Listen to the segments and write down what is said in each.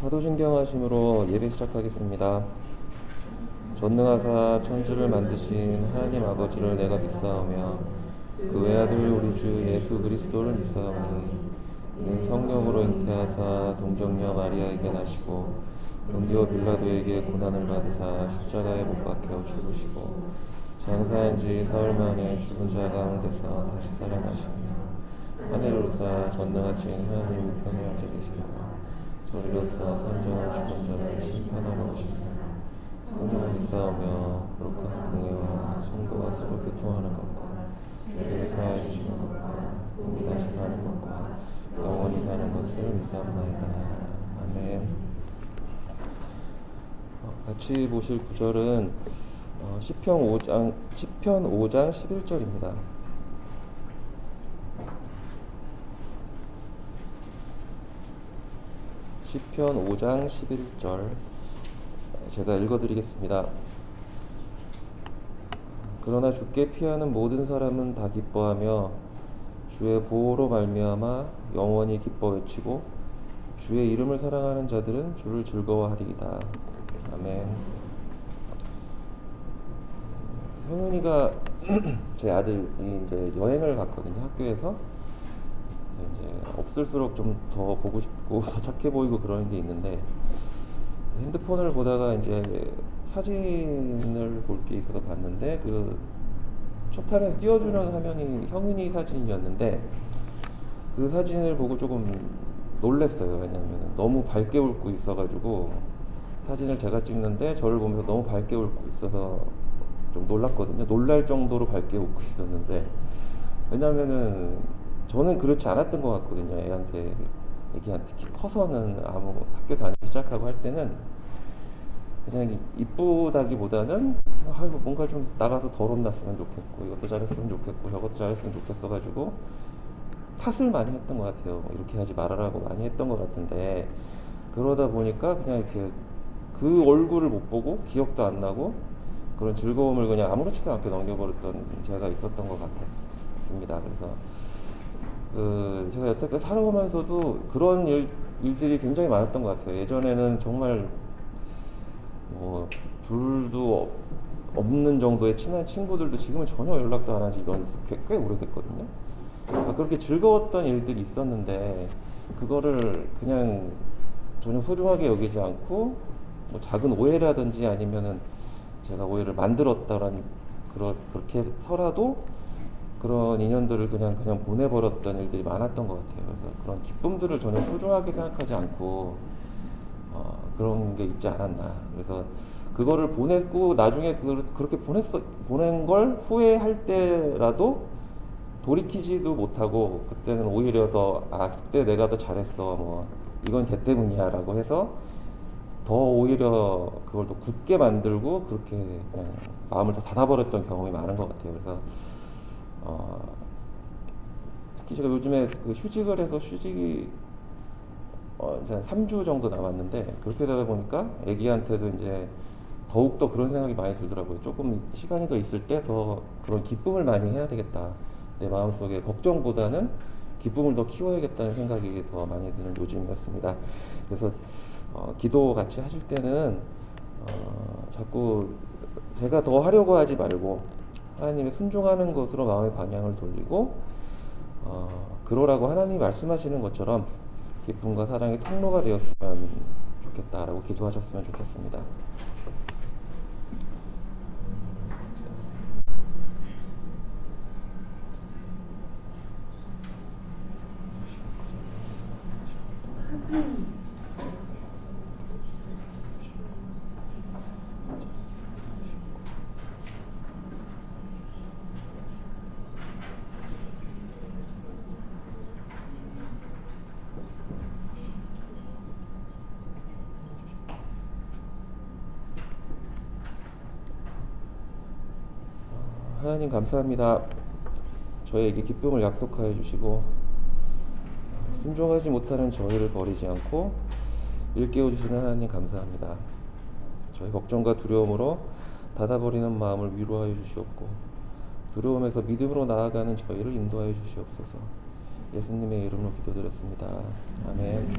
사도신경하심으로 예배 시작하겠습니다. 전능하사 천지를 만드신 하나님 아버지를 내가 믿사오며 그 외아들 우리 주 예수 그리스도를 믿사오니 이는 성령으로 잉태하사 동정녀 마리아에게 나시고 본디오 빌라도에게 고난을 받으사 십자가에 못 박혀 죽으시고 장사한 지 사흘 만에 죽은 자 가운데서 다시 살아나시며 하늘을 오르사 전능하신 하나님 우편에 앉아 계시고 저리로서 선정한 죽은 자를 심판하러 오시며 성령을 믿사오며 거룩한 공예와 성도와 서로 교통하는 것과 죄를 사하여 주시는 것과 몸이 다시 사는 것과 영원히 사는 것을 믿사옵나이다. 아멘. 같이 보실 구절은 시편 5장 11절입니다. 시편 5장 11절 제가 읽어드리겠습니다. 그러나 주께 피하는 모든 사람은 다 기뻐하며 주의 보호로 말미암아 영원히 기뻐 외치고 주의 이름을 사랑하는 자들은 주를 즐거워하리이다. 아멘. 형은이가 제 아들이 이제 여행을 갔거든요. 학교에서 이제 없을수록 좀 더 보고 싶고 더 착해 보이고 그런 게 있는데 핸드폰을 보다가 이제 사진을 볼 게 있어서 봤는데 그 첫 화면에 띄워주는 화면이 형윤이 사진이었는데 그 사진을 보고 조금 놀랬어요. 왜냐하면 너무 밝게 웃고 있어가지고 사진을 제가 찍는데 저를 보면서 너무 밝게 웃고 있어서 좀 놀랐거든요. 놀랄 정도로 밝게 웃고 있었는데 왜냐하면은 저는 그렇지 않았던 것 같거든요. 애기한테 특히 커서는 학교 다니기 시작하고 할 때는 그냥 이쁘다기보다는 뭔가 좀 나가서 덜 혼났으면 좋겠고 이것도 잘했으면 좋겠고 저것도 잘했으면 좋겠어가지고 탓을 많이 했던 것 같아요. 이렇게 하지 말아라고 많이 했던 것 같은데 그러다 보니까 그냥 이렇게 그 얼굴을 못 보고 기억도 안 나고 그런 즐거움을 그냥 아무렇지도 않게 넘겨버렸던 제가 있었던 것 같았습니다. 그래서 제가 여태까지 살아오면서도 그런 일들이 굉장히 많았던 것 같아요. 예전에는 정말 둘도 없는 정도의 친한 친구들도 지금은 전혀 연락도 안 하지 꽤 오래됐거든요. 그렇게 즐거웠던 일들이 있었는데 그거를 그냥 전혀 소중하게 여기지 않고 작은 오해라든지 아니면은 제가 오해를 만들었다라는 그렇게 서라도 그런 인연들을 그냥 보내버렸던 일들이 많았던 것 같아요. 그래서 그런 기쁨들을 전혀 소중하게 생각하지 않고 그런 게 있지 않았나. 그래서 그거를 보냈고 나중에 그렇게 보낸 걸 후회할 때라도 돌이키지도 못하고 그때는 오히려 더 그때 내가 더 잘했어 이건 걔 때문이야 라고 해서 더 오히려 그걸 더 굳게 만들고 그렇게 그냥 마음을 더 닫아버렸던 경험이 많은 것 같아요. 그래서 특히 제가 요즘에 휴직을 해서 휴직이 이제 한 3주 정도 남았는데 그렇게 되다 보니까 애기한테도 이제 더욱더 그런 생각이 많이 들더라고요. 조금 시간이 더 있을 때 더 그런 기쁨을 많이 해야 되겠다. 내 마음속에 걱정보다는 기쁨을 더 키워야겠다는 생각이 더 많이 드는 요즘이었습니다. 그래서 기도 같이 하실 때는 자꾸 제가 더 하려고 하지 말고 하나님의 순종하는 것으로 마음의 방향을 돌리고 그러라고 하나님이 말씀하시는 것처럼 기쁨과 사랑의 통로가 되었으면 좋겠다라고 기도하셨으면 좋겠습니다. 하나님 감사합니다. 저에게 기쁨을 약속하여 주시고 순종하지 못하는 저희를 버리지 않고 일깨워 주시는 하나님 감사합니다. 저희 걱정과 두려움으로 닫아버리는 마음을 위로하여 주시옵고 두려움에서 믿음으로 나아가는 저희를 인도하여 주시옵소서. 예수님의 이름으로 기도드렸습니다. 아멘.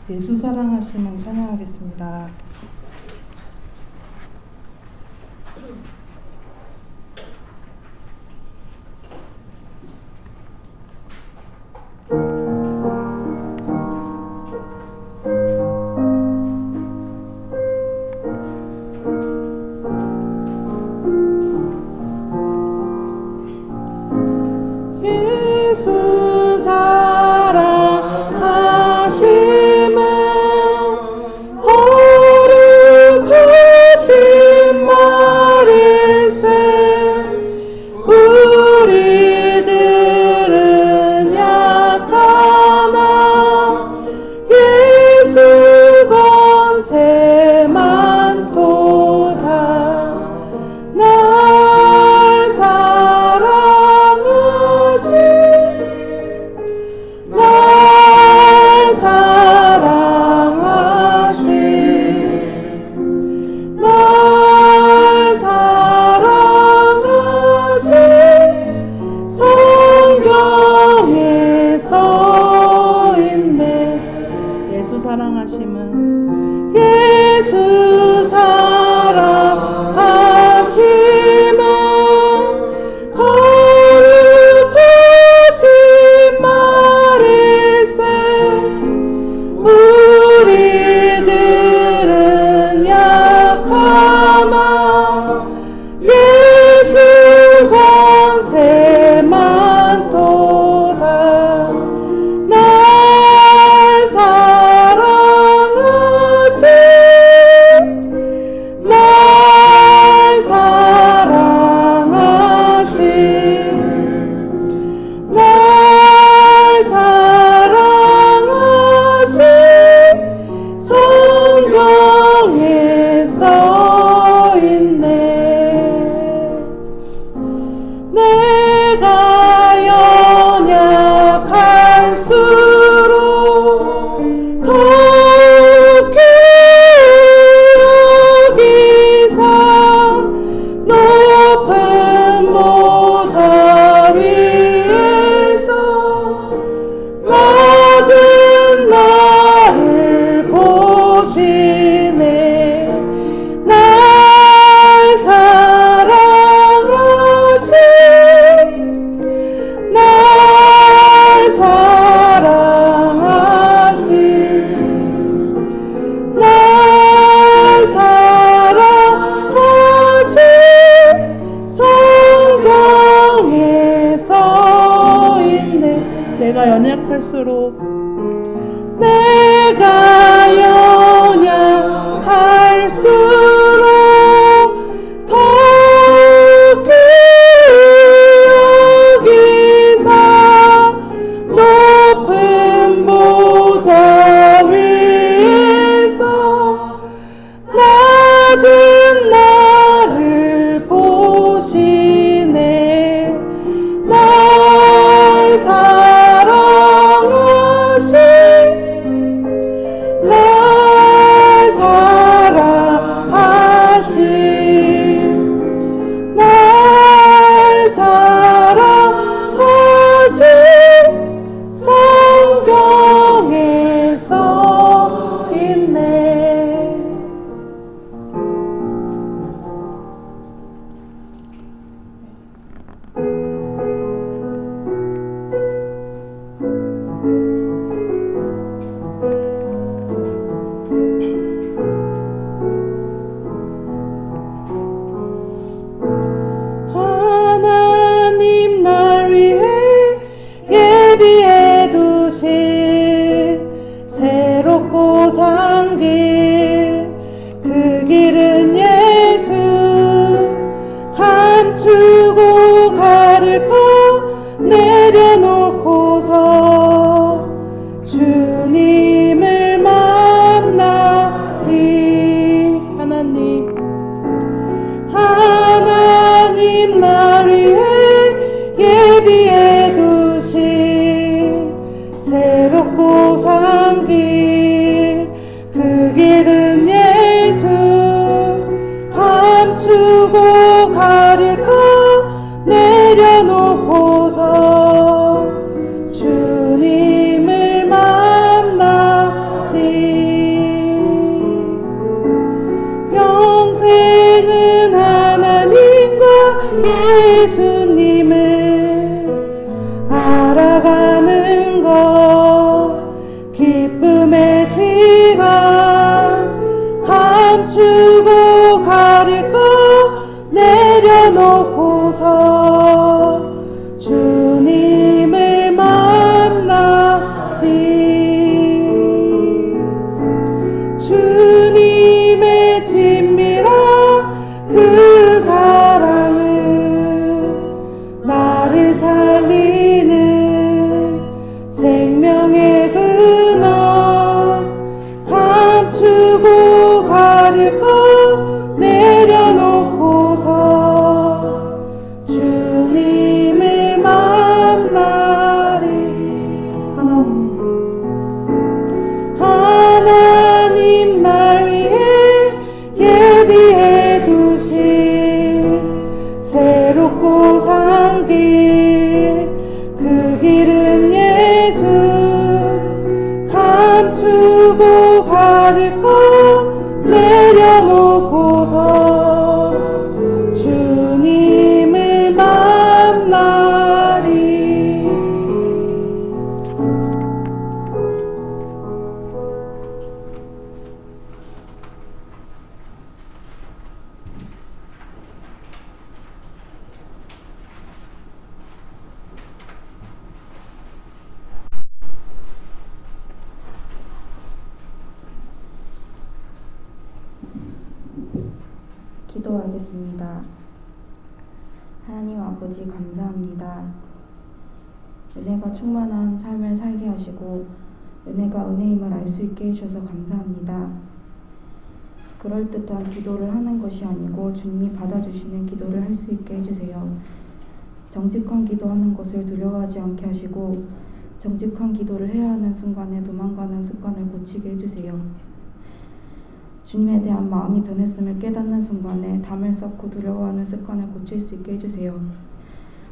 예수 사랑하시면 찬양하겠습니다. 예수 사랑하심은 거룩하신 말일세. 우리들은 약하나 예수 권세만 도다. 날 사랑하신 날 사랑하신 날 사랑하신 성경에 써있네. 예수 사랑하심은 예수 사랑하심은 거룩하신 말일세. 우리들은 약하나 예수 권세만 도다. 날 사랑하신 날 사랑하신 날 사랑하신 성경에 써있네. 내가 연약할수록 더 깊이 여기사 높은 보좌 위에서 낮은 나를 보시네. 날 사랑하신 날 사랑하신 날 사랑하신 성경에 써있네. 내가 연약할수록 내가 연약할수록 더 깊이 여기사 높은 보좌 위에서 낮은 나를 보시네. 날 사랑하신 날 사랑하신 날 사랑하신 성경에 써있네. 하나님 날 위해 예비해 두신 새롭고 산 길, 그 길은 예수. 감추고 가릴 것 내려놓고서 주님을 만나리. 하나님 날 위해 예비해 두신 새롭고 산 길, 감추고 가릴 것 내려놓고서 주님을 만나리. 영생은 하나님과 예수님을 알아가는 것, 기쁨의 시간 감추고 가릴 것 내려놓고서 주님을 만나리. 주님의 친밀한 그 사랑은 나를 살리는 생명의 근원, 감추고 가릴 것 내려놓고서 주님을 만나리. 하나님 날 위해 예비해 두신 새롭고 산 길, 그 길은 예수, 감추고 가릴 것 내려놓고서 주님을 만나리. 기도하겠습니다. 하나님 아버지 감사합니다. 은혜가 충만한 삶을 살게 하시고 은혜가 은혜임을 알 수 있게 해주셔서 감사합니다. 그럴듯한 기도를 하는 것이 아니고 주님이 받아주시는 기도를 할 수 있게 해주세요. 정직한 기도하는 것을 두려워하지 않게 하시고 정직한 기도를 해야 하는 순간에 도망가는 습관을 고치게 해주세요. 주님에 대한 마음이 변했음을 깨닫는 순간에 담을 쌓고 두려워하는 습관을 고칠 수 있게 해주세요.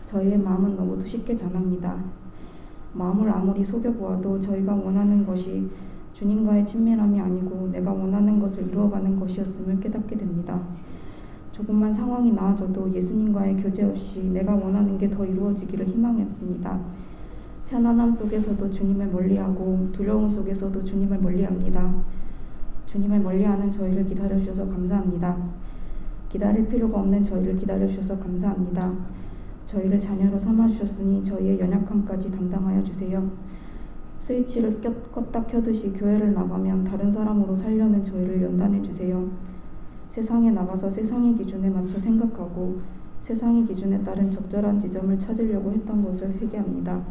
저희의 마음은 너무도 쉽게 변합니다. 마음을 아무리 속여보아도 저희가 원하는 것이 주님과의 친밀함이 아니고 내가 원하는 것을 이루어가는 것이었음을 깨닫게 됩니다. 조금만 상황이 나아져도 예수님과의 교제 없이 내가 원하는 게 더 이루어지기를 희망했습니다. 편안함 속에서도 주님을 멀리하고 두려움 속에서도 주님을 멀리합니다. 주님을 멀리하는 저희를 기다려주셔서 감사합니다. 기다릴 필요가 없는 저희를 기다려주셔서 감사합니다. 저희를 자녀로 삼아주셨으니 저희의 연약함까지 담당하여 주세요. 스위치를 껐다 켜듯이 교회를 나가면 다른 사람으로 살려는 저희를 연단해 주세요. 세상에 나가서 세상의 기준에 맞춰 생각하고 세상의 기준에 따른 적절한 지점을 찾으려고 했던 것을 회개합니다.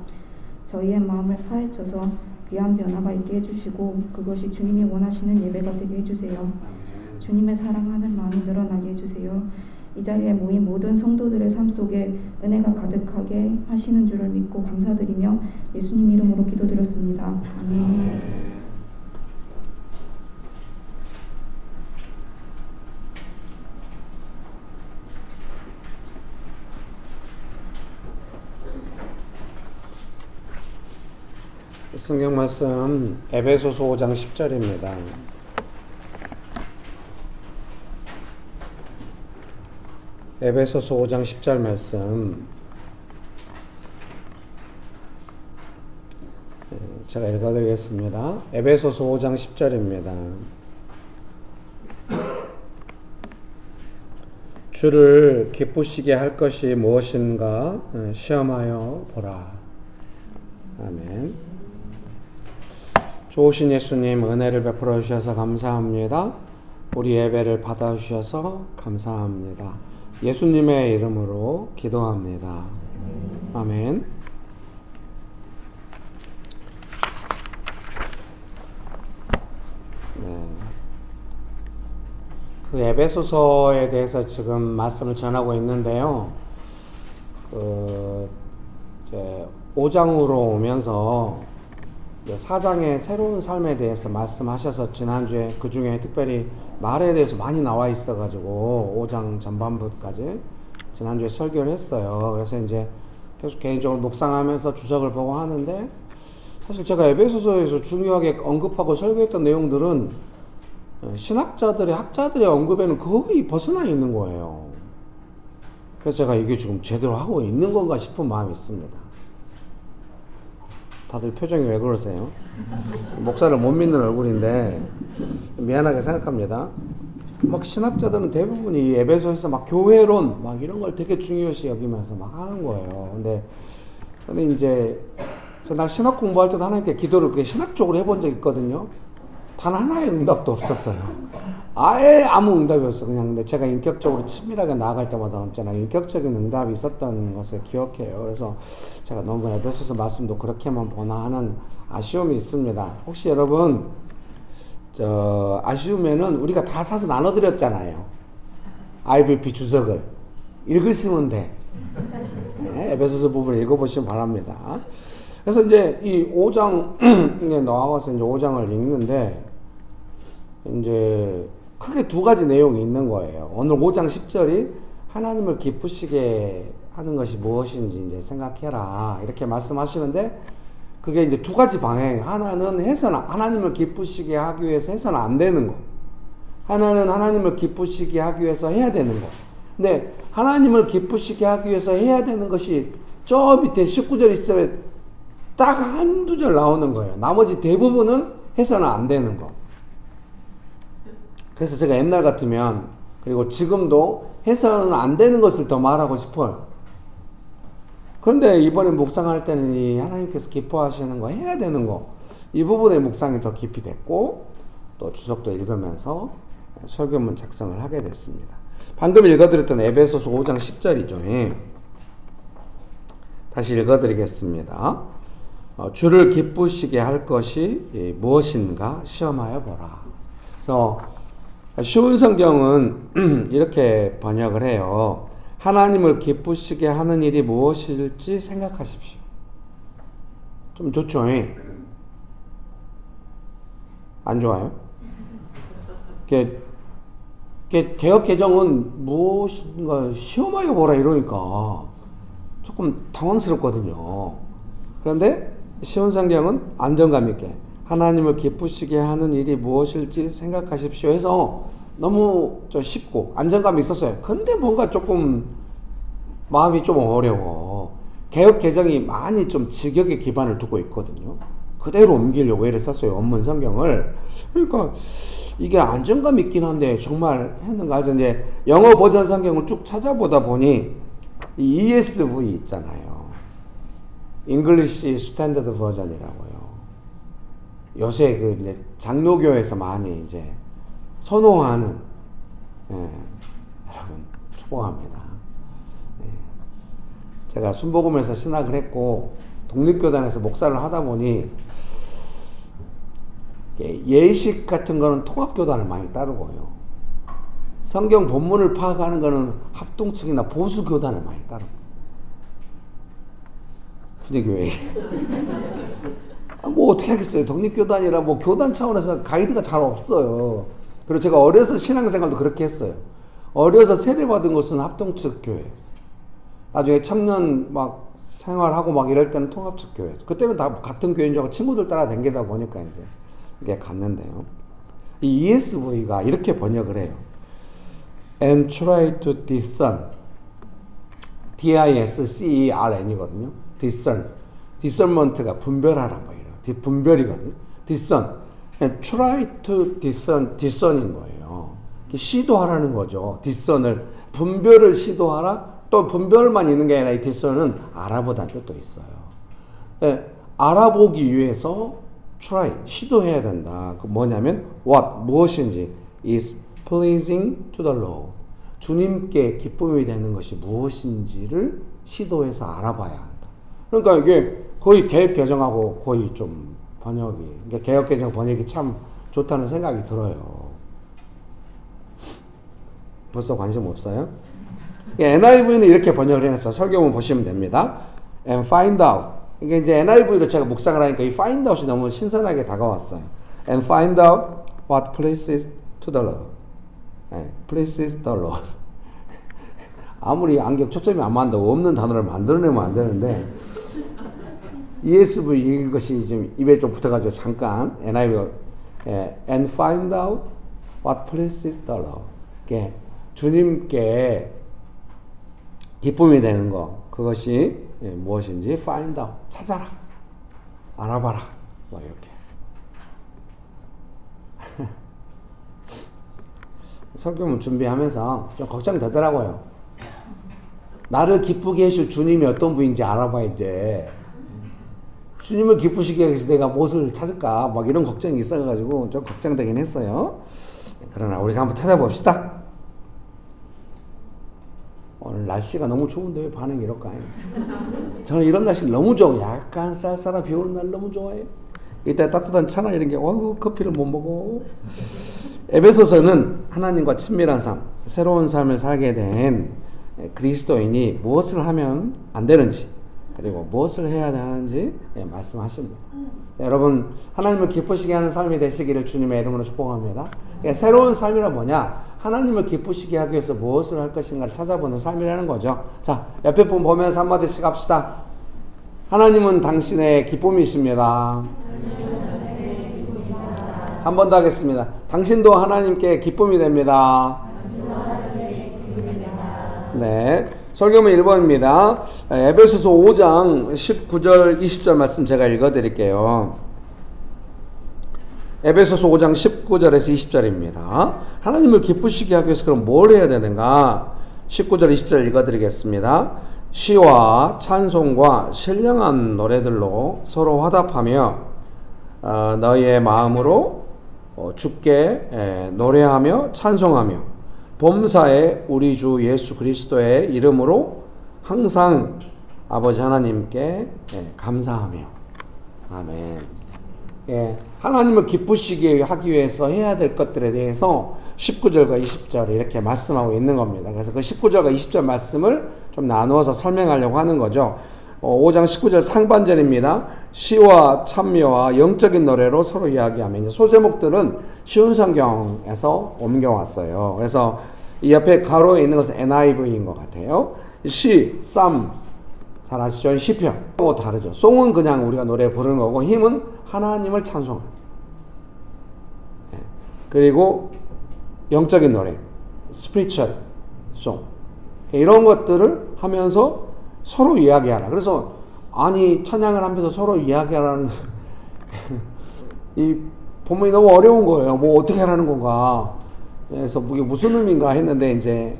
저희의 마음을 파헤쳐서 귀한 변화가 있게 해주시고 그것이 주님이 원하시는 예배가 되게 해주세요. 주님의 사랑하는 마음이 늘어나게 해주세요. 이 자리에 모인 모든 성도들의 삶 속에 은혜가 가득하게 하시는 줄을 믿고 감사드리며 예수님 이름으로 기도드렸습니다. 아멘. 성경 말씀 에베소서 5장 10절입니다. 에베소서 5장 10절 말씀 제가 읽어드리겠습니다. 에베소서 5장 10절입니다. 주를 기쁘시게 할 것이 무엇인가 시험하여 보라. 아멘. 좋으신 예수님 은혜를 베풀어 주셔서 감사합니다. 우리 예배를 받아 주셔서 감사합니다. 예수님의 이름으로 기도합니다. 아멘. 네. 그 에베소서에 대해서 지금 말씀을 전하고 있는데요. 이제 5장으로 오면서 사장의 새로운 삶에 대해서 말씀하셔서 지난주에 그 중에 특별히 말에 대해서 많이 나와 있어가지고 5장 전반부까지 지난주에 설교를 했어요. 그래서 이제 계속 개인적으로 묵상하면서 주석을 보고 하는데 사실 제가 에베소서에서 중요하게 언급하고 설교했던 내용들은 신학자들의 학자들의 언급에는 거의 벗어나 있는 거예요. 그래서 제가 이게 지금 제대로 하고 있는 건가 싶은 마음이 있습니다. 다들 표정이 왜 그러세요? 목사를 못 믿는 얼굴인데 미안하게 생각합니다. 막 신학자들은 대부분이 에베소에서 막 교회론 막 이런 걸 되게 중요시 여기면서 막 하는 거예요. 근데 저는 이제 나 신학 공부할 때도 하나님께 기도를 그게 신학적으로 해본 적이 있거든요. 단 하나의 응답도 없었어요. 아예 아무 응답이 없어. 그냥 근데 제가 인격적으로 친밀하게 나아갈 때마다 언제나 인격적인 응답이 있었던 것을 기억해요. 그래서 제가 너무 에베소서 말씀도 그렇게만 보나 하는 아쉬움이 있습니다. 혹시 여러분 아쉬우면은 우리가 다 사서 나눠드렸잖아요. IVP 주석을 읽으시면 돼. 네, 에베소서 부분을 읽어보시면 바랍니다. 그래서 이제 이 5장에 나와서 이제 5장을 읽는데 이제 크게 두 가지 내용이 있는 거예요. 오늘 5장 10절이 하나님을 기쁘시게 하는 것이 무엇인지 이제 생각해라 이렇게 말씀하시는데 그게 이제 두 가지 방향. 하나는 하나님을 기쁘시게 하기 위해서 해서는 안 되는 거. 하나는 하나님을 기쁘시게 하기 위해서 해야 되는 거. 근데 하나님을 기쁘시게 하기 위해서 해야 되는 것이 저 밑에 19절 20절에 딱 한두 절 나오는 거예요. 나머지 대부분은 해서는 안 되는 거. 그래서 제가 옛날 같으면 그리고 지금도 해서는 안 되는 것을 더 말하고 싶어요. 그런데 이번에 묵상할 때는 이 하나님께서 기뻐하시는 거 해야 되는 거 이 부분의 묵상이 더 깊이 됐고 또 주석도 읽으면서 설교문 작성을 하게 됐습니다. 방금 읽어드렸던 에베소서 5장 10절이죠. 다시 읽어드리겠습니다. 주를 기쁘시게 할 것이 무엇인가 시험하여 보라. 그래서 쉬운 성경은 이렇게 번역을 해요. 하나님을 기쁘시게 하는 일이 무엇일지 생각하십시오. 좀 좋죠? 안 좋아요? 개혁 개정은 무엇인가 시험하여 보라 이러니까 조금 당황스럽거든요. 그런데 쉬운 성경은 안정감 있게 하나님을 기쁘시게 하는 일이 무엇일지 생각하십시오 해서 너무 좀 쉽고 안정감이 있었어요. 근데 뭔가 조금 마음이 좀 어려워. 개혁 개정이 많이 좀 직역의 기반을 두고 있거든요. 그대로 옮기려고 애를 썼어요. 원문 성경을. 그러니까 이게 안정감 있긴 한데 정말 했는가 해서 이제 영어 버전 성경을 쭉 찾아보다 보니 이 ESV 있잖아요. English Standard Version이라고요. 요새 그 이제 장로교에서 많이 이제 선호하는 여러분 축복합니다. 제가 순복음에서 신학을 했고 독립교단에서 목사를 하다 보니 예식 같은 거는 통합교단을 많이 따르고요. 성경 본문을 파악하는 거는 합동측이나 보수교단을 많이 따릅니다. 분위기 뭐 어떻게 하겠어요. 독립교단이라 뭐 교단 차원에서 가이드가 잘 없어요. 그리고 제가 어려서 신앙생활도 그렇게 했어요. 어려서 세례받은 곳은 합동측 교회였어요. 나중에 청년 막 생활하고 막 이럴 때는 통합측 교회였어요. 그때는 다 같은 교회인 줄 알고 친구들 따라 다니다 보니까 이제 이게 갔는데요. 이 ESV가 이렇게 번역을 해요. And try to discern. D-I-S-C-E-R-N이거든요. discern. discernment가 분별하란 거예요. 분별이거든요. discern. And try to discern인 거예요. 시도하라는 거죠. discern을 분별을 시도하라. 또 분별만 있는 게 아니라 이 discern은 알아보다는 뜻도 있어요. 알아보기 위해서 try 시도해야 된다. 그 뭐냐면 what 무엇인지 is pleasing to the Lord. 주님께 기쁨이 되는 것이 무엇인지를 시도해서 알아봐야 한다. 그러니까 이게 거의 개혁 개정하고 거의 좀 번역이 그러니까 개혁 개정 번역이 참 좋다는 생각이 들어요. 벌써 관심 없어요? NIV는 이렇게 번역을 해놨어요. 설교문 보시면 됩니다. And find out. 이게 이제 NIV로 제가 묵상을 하니까 이 find out이 너무 신선하게 다가왔어요. And find out what pleases to the Lord. 네, pleases the Lord. 아무리 안경 초점이 안 맞는다고 없는 단어를 만들어내면 안 되는데 ESV 이것이 좀 입에 좀 붙어가지고 잠깐 NIV가 and find out what pleases the Lord. 주님께 기쁨이 되는 거 그것이 무엇인지 find out 찾아라 알아봐라 뭐 이렇게 설교문 준비하면서 좀 걱정되더라고요. 나를 기쁘게 해줄 주님이 어떤 분인지 알아봐야 이제 주님을 기쁘시게 하기 위해서 내가 무엇을 찾을까 막 이런 걱정이 있어가지고 좀 걱정되긴 했어요. 그러나 우리가 한번 찾아봅시다. 오늘 날씨가 너무 좋은데 왜 반응이 이럴까요? 저는 이런 날씨 너무 좋아요. 약간 쌀쌀한 비 오는 날 너무 좋아해요. 이때 따뜻한 차나 이런 게 커피를 못 먹어. 에베소서는 하나님과 친밀한 삶, 새로운 삶을 살게 된 그리스도인이 무엇을 하면 안 되는지 그리고 무엇을 해야 되는지 말씀하십니다. 여러분 하나님을 기쁘시게 하는 삶이 되시기를 주님의 이름으로 축복합니다. 새로운 삶이란 뭐냐? 하나님을 기쁘시게 하기 위해서 무엇을 할 것인가를 찾아보는 삶이라는 거죠. 자, 옆에 분 보면서 한마디씩 합시다. 하나님은 당신의 기쁨이십니다. 한 번 더 하겠습니다. 당신도 하나님께 기쁨이 됩니다. 네, 설교문 1번입니다. 에베소서 5장 19절 20절 말씀 제가 읽어드릴게요. 에베소서 5장 19절에서 20절입니다. 하나님을 기쁘시게 하기 위해서 그럼 뭘 해야 되는가? 19절 20절 읽어드리겠습니다. 시와 찬송과 신령한 노래들로 서로 화답하며 너희의 마음으로 주께 노래하며 찬송하며 범사에 우리 주 예수 그리스도의 이름으로 항상 아버지 하나님께 감사하며 아멘. 하나님을 기쁘시게 하기 위해서 해야 될 것들에 대해서 19절과 20절 이렇게 말씀하고 있는 겁니다. 그래서 그 19절과 20절 말씀을 좀 나누어서 설명하려고 하는 거죠. 5장 19절 상반절입니다. 시와 찬미와 영적인 노래로 서로 이야기하며 이제 소제목들은 쉬운 성경에서 옮겨왔어요. 그래서 이 옆에 가로에 있는 것은 NIV인 것 같아요. 시, 쌈 잘 아시죠? 시편 또 다르죠. 송은 그냥 우리가 노래 부르는 거고 힘은 하나님을 찬송하는. 그리고 영적인 노래, spiritual song 이런 것들을 하면서 서로 이야기하라. 그래서 아니 찬양을 하면서 서로 이야기하라는 이 본문이 너무 어려운 거예요. 뭐 어떻게 하라는 건가. 그래서 이게 무슨 의미인가 했는데 이제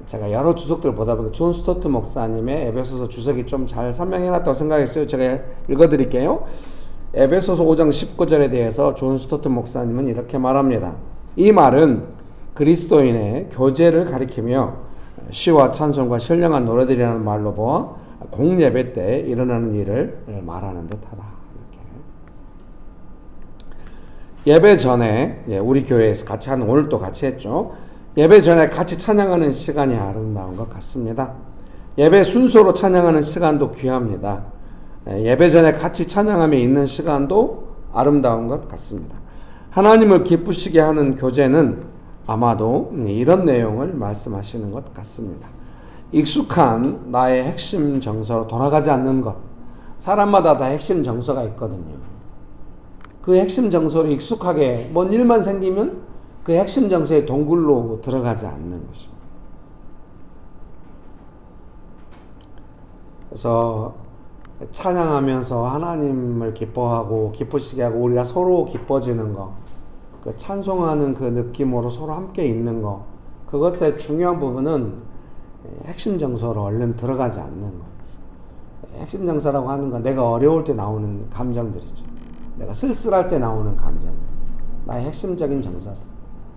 제가 여러 주석들을 보다 보니까 존 스토트 목사님의 에베소서 주석이 좀 잘 설명해놨다고 생각했어요. 제가 읽어드릴게요. 에베소서 5장 19절에 대해서 존 스토트 목사님은 이렇게 말합니다. 이 말은 그리스도인의 교제를 가리키며 시와 찬송과 신령한 노래들이라는 말로 보아 공예배 때 일어나는 일을 말하는 듯하다. 이렇게. 예배 전에 우리 교회에서 같이 하는 오늘 또 같이 했죠. 예배 전에 같이 찬양하는 시간이 아름다운 것 같습니다. 예배 순서로 찬양하는 시간도 귀합니다. 예배 전에 같이 찬양하며 있는 시간도 아름다운 것 같습니다. 하나님을 기쁘시게 하는 교제는 아마도 이런 내용을 말씀하시는 것 같습니다. 익숙한 나의 핵심 정서로 돌아가지 않는 것. 사람마다 다 핵심 정서가 있거든요. 그 핵심 정서로 익숙하게 뭔 일만 생기면 그 핵심 정서의 동굴로 들어가지 않는 것입니다. 그래서 찬양하면서 하나님을 기뻐하고 기쁘시게 하고 우리가 서로 기뻐지는 것, 그 찬송하는 그 느낌으로 서로 함께 있는 것, 그것의 중요한 부분은 핵심 정서로 얼른 들어가지 않는 것. 핵심 정서라고 하는 건 내가 어려울 때 나오는 감정들이죠. 내가 쓸쓸할 때 나오는 감정들, 나의 핵심적인 정서들,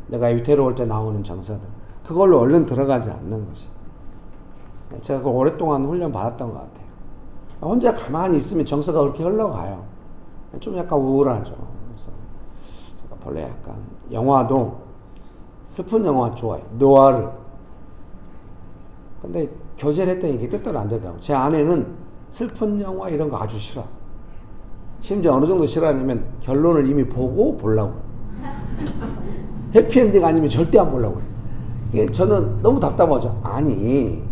내가 위태로울 때 나오는 정서들, 그걸로 얼른 들어가지 않는 것이. 제가 그걸 오랫동안 훈련 받았던 것 같아요. 혼자 가만히 있으면 정서가 그렇게 흘러가요. 좀 약간 우울하죠. 그래서 제가 본래 약간 영화도 슬픈 영화 좋아해요. 느와르. 근데 교제를 했더니 이게 뜻대로 안 되더라고요. 제 아내는 슬픈 영화 이런 거 아주 싫어. 심지어 어느 정도 싫어하냐면 결론을 이미 보고 보려고. 해피엔딩 아니면 절대 안 보려고 그래. 이게 저는 너무 답답하죠. 아니,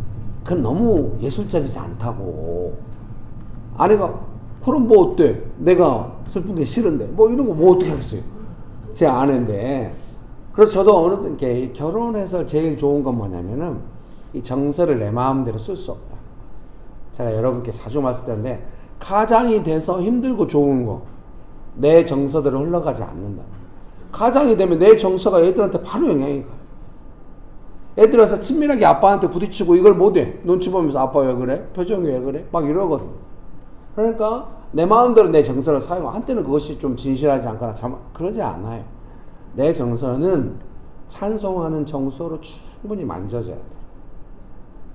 그건 너무 예술적이지 않다고. 아내가, 그럼 뭐 어때? 내가 슬픈 게 싫은데. 뭐 이런 거 뭐 어떻게 하겠어요? 제 아내인데. 그래서 저도 어느 때 결혼해서 제일 좋은 건 뭐냐면은 이 정서를 내 마음대로 쓸 수 없다. 제가 여러분께 자주 말씀드렸는데 가장이 돼서 힘들고 좋은 거 내 정서대로 흘러가지 않는다. 가장이 되면 내 정서가 애들한테 바로 영향이 가요. 애들 와서 친밀하게 아빠한테 부딪히고 이걸 못해. 눈치 보면서 아빠 왜 그래? 표정이 왜 그래? 막 이러거든. 그러니까 내 마음대로 내 정서를 사용하고 한때는 그것이 좀 진실하지 않거나 그러지 않아요. 내 정서는 찬송하는 정서로 충분히 만져져야 돼.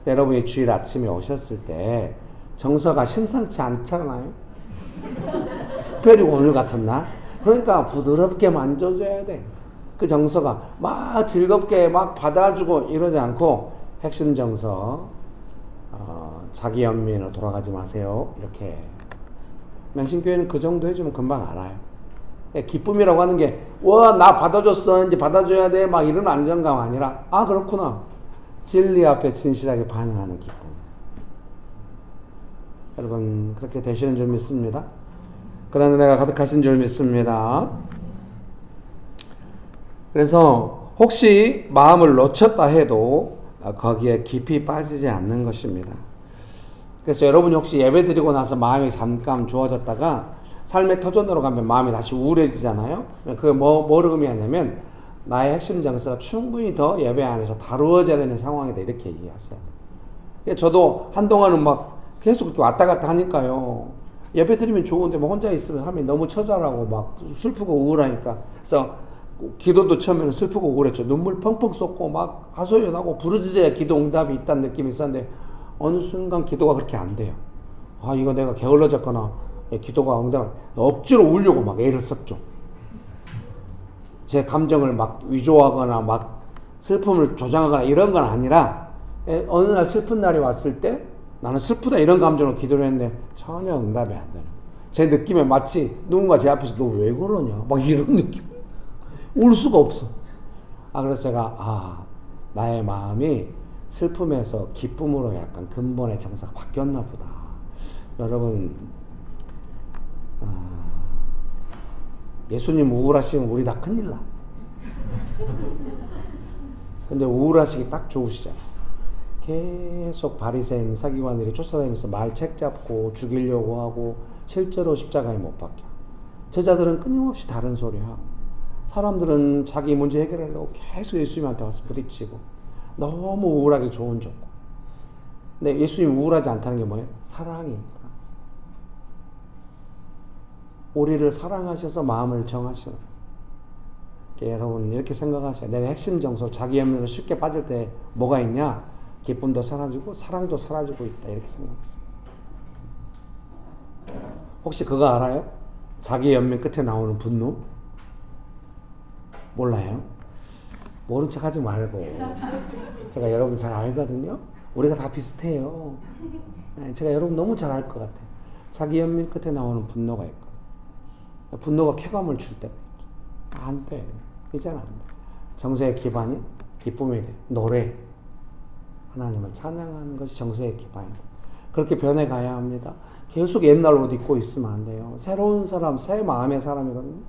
여러분이 주일 아침에 오셨을 때 정서가 심상치 않잖아요. 특별히 오늘 같은 날. 그러니까 부드럽게 만져줘야 돼. 그 정서가 막 즐겁게 막 받아주고 이러지 않고 핵심 정서 자기 연민으로 돌아가지 마세요. 이렇게 명신교회는 그 정도 해주면 금방 알아요. 기쁨이라고 하는 게 와 나 받아줬어 이제 받아줘야 돼 막 이런 안정감 아니라 아 그렇구나 진리 앞에 진실하게 반응하는 기쁨. 여러분 그렇게 되시는 줄 믿습니다. 그런 은혜가 가득하신 줄 믿습니다. 그래서 혹시 마음을 놓쳤다 해도 거기에 깊이 빠지지 않는 것입니다. 그래서 여러분이 혹시 예배 드리고 나서 마음이 잠깐 주어졌다가 삶의 터전으로 가면 마음이 다시 우울해지잖아요. 그게 뭐를 의미하냐면 나의 핵심 정서가 충분히 더 예배 안에서 다루어져야 되는 상황이다 이렇게 이해하세요. 저도 한동안은 막 계속 그렇게 왔다 갔다 하니까요. 예배 드리면 좋은데 뭐 혼자 있으면 삶이 너무 처절하고 막 슬프고 우울하니까 그래서 기도도 처음에는 슬프고 우울했죠. 눈물 펑펑 쏟고 막 하소연하고 부르짖어야 기도 응답이 있다는 느낌이 있었는데 어느 순간 기도가 그렇게 안 돼요. 아 이거 내가 게을러졌거나 기도가 응답 억지로 울려고 막 애를 썼죠. 제 감정을 막 위조하거나 막 슬픔을 조장하거나 이런 건 아니라 어느 날 슬픈 날이 왔을 때 나는 슬프다 이런 감정으로 기도를 했는데 전혀 응답이 안 되는 제 느낌에 마치 누군가 제 앞에서 너 왜 그러냐 막 이런 느낌. 울 수가 없어. 그래서 제가 나의 마음이 슬픔에서 기쁨으로 약간 근본의 정서가 바뀌었나 보다. 여러분 예수님 우울하시면 우리 다 큰일 나. 근데 우울하시기 딱 좋으시잖아. 계속 바리새인 사기관들이 쫓아다니면서 말 책 잡고 죽이려고 하고 실제로 십자가에 못 박혀. 제자들은 끊임없이 다른 소리 하고 사람들은 자기 문제 해결하려고 계속 예수님한테 와서 부딪히고 너무 우울하게 좋은 조건. 근데 예수님 우울하지 않다는 게 뭐예요? 사랑이 있다. 우리를 사랑하셔서 마음을 정하시는. 여러분 이렇게 생각하셔야 돼요. 내가 핵심 정서 자기 연민으로 쉽게 빠질 때 뭐가 있냐? 기쁨도 사라지고 사랑도 사라지고 있다. 이렇게 생각하세요. 혹시 그거 알아요? 자기 연민 끝에 나오는 분노? 몰라요? 모른 척 하지 말고. 제가 여러분 잘 알거든요. 우리가 다 비슷해요. 제가 여러분 너무 잘 알 것 같아요. 자기 연민 끝에 나오는 분노가 있거든. 분노가 쾌감을 줄 때가 있죠. 안 돼. 이제는 안 돼. 정서의 기반이 기쁨이 돼. 노래. 하나님을 찬양하는 것이 정서의 기반이다. 그렇게 변해가야 합니다. 계속 옛날 옷 입고 있으면 안 돼요. 새로운 사람, 새 마음의 사람이거든요.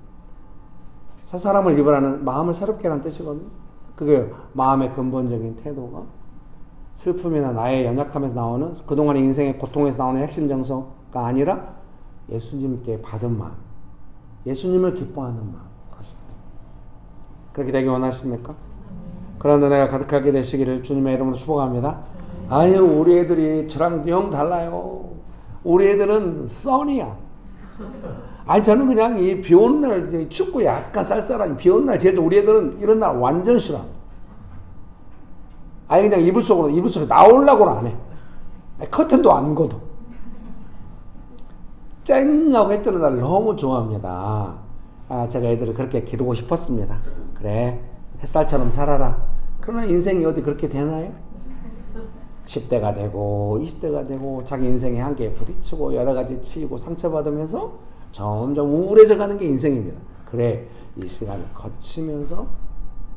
새 사람을 입으라는 마음을 새롭게 하는 뜻이거든요. 그게 마음의 근본적인 태도가 슬픔이나 나의 연약함에서 나오는 그동안의 인생의 고통에서 나오는 핵심 정서가 아니라 예수님께 받은 마음, 예수님을 기뻐하는 마음. 그렇게 되기 원하십니까? 그런 은혜가 가득하게 되시기를 주님의 이름으로 축복합니다. 아유 우리 애들이 저랑 영 달라요. 우리 애들은 써니야. 저는 그냥 이 비 오는 날 춥고 약간 쌀쌀한 비 오는 날 제도 우리 애들은 이런 날 완전 싫어. 그냥 이불 속으로 나오려고는 안 해. 커튼도 안 걷어. 쨍하고 해 뜨는 날 너무 좋아합니다. 제가 애들을 그렇게 기르고 싶었습니다. 그래 햇살처럼 살아라. 그러나 인생이 어디 그렇게 되나요? 10대가 되고 20대가 되고 자기 인생의 한계에 부딪히고 여러 가지 치이고 상처받으면서 점점 우울해져 가는 게 인생입니다. 그래, 이 시간을 거치면서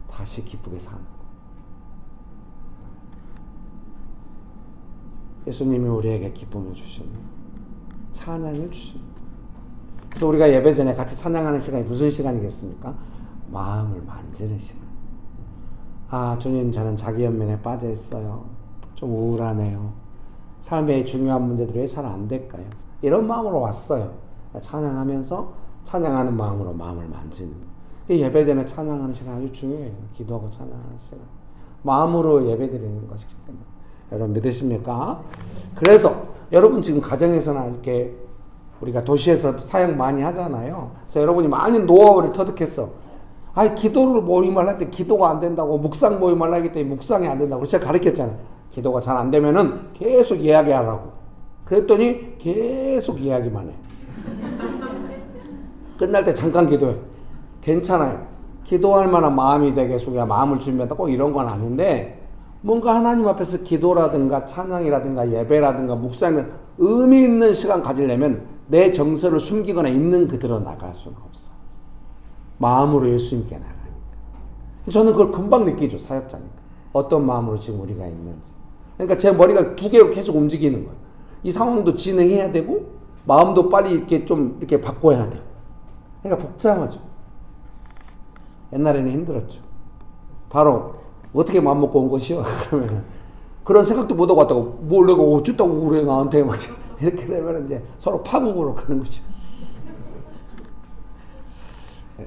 다시 기쁘게 사는 거. 예수님이 우리에게 기쁨을 주십니다. 찬양을 주십니다. 그래서 우리가 예배 전에 같이 찬양하는 시간이 무슨 시간이겠습니까? 마음을 만지는 시간. 아, 주님, 저는 자기 연민에 빠져 있어요. 좀 우울하네요. 삶의 중요한 문제들이 왜 잘 안 될까요? 이런 마음으로 왔어요. 찬양하면서 찬양하는 마음으로 마음을 만지는. 예배 전에 찬양하는 시간 아주 중요해요. 기도하고 찬양하는 시간. 마음으로 예배 드리는 것이기 때문에. 여러분 믿으십니까? 그래서 여러분 지금 가정에서나 이렇게 우리가 도시에서 사역 많이 하잖아요. 그래서 여러분이 많은 노하우를 터득했어. 아니, 기도를 모임을 할 때 기도가 안 된다고, 묵상 모임을 하기 때문에 묵상이 안 된다고 제가 가르쳤잖아요. 기도가 잘 안 되면은 계속 이야기하라고. 그랬더니 계속 이야기만 해. 끝날 때 잠깐 기도해. 괜찮아요. 기도할 만한 마음이 되게 속에 마음을 준비한다 꼭 이런 건 아닌데, 뭔가 하나님 앞에서 기도라든가 찬양이라든가 예배라든가 묵상은 의미 있는 시간 가지려면 내 정서를 숨기거나 있는 그대로 나갈 수는 없어. 마음으로 예수님께 나가니까. 저는 그걸 금방 느끼죠. 사역자니까. 어떤 마음으로 지금 우리가 있는지. 그러니까 제 머리가 두 개로 계속 움직이는 거예요. 이 상황도 진행해야 되고 마음도 빨리 이렇게 좀 이렇게 바꿔야 돼요. 그러니까 복잡하죠. 옛날에는 힘들었죠. 바로 어떻게 마음 먹고 온 것이요? 그러면은 그런 생각도 못 하고 왔다고 뭘 내가 어쨌다고 그래 나한테 막 이렇게 되면 이제 서로 파국으로 가는 거죠. 네.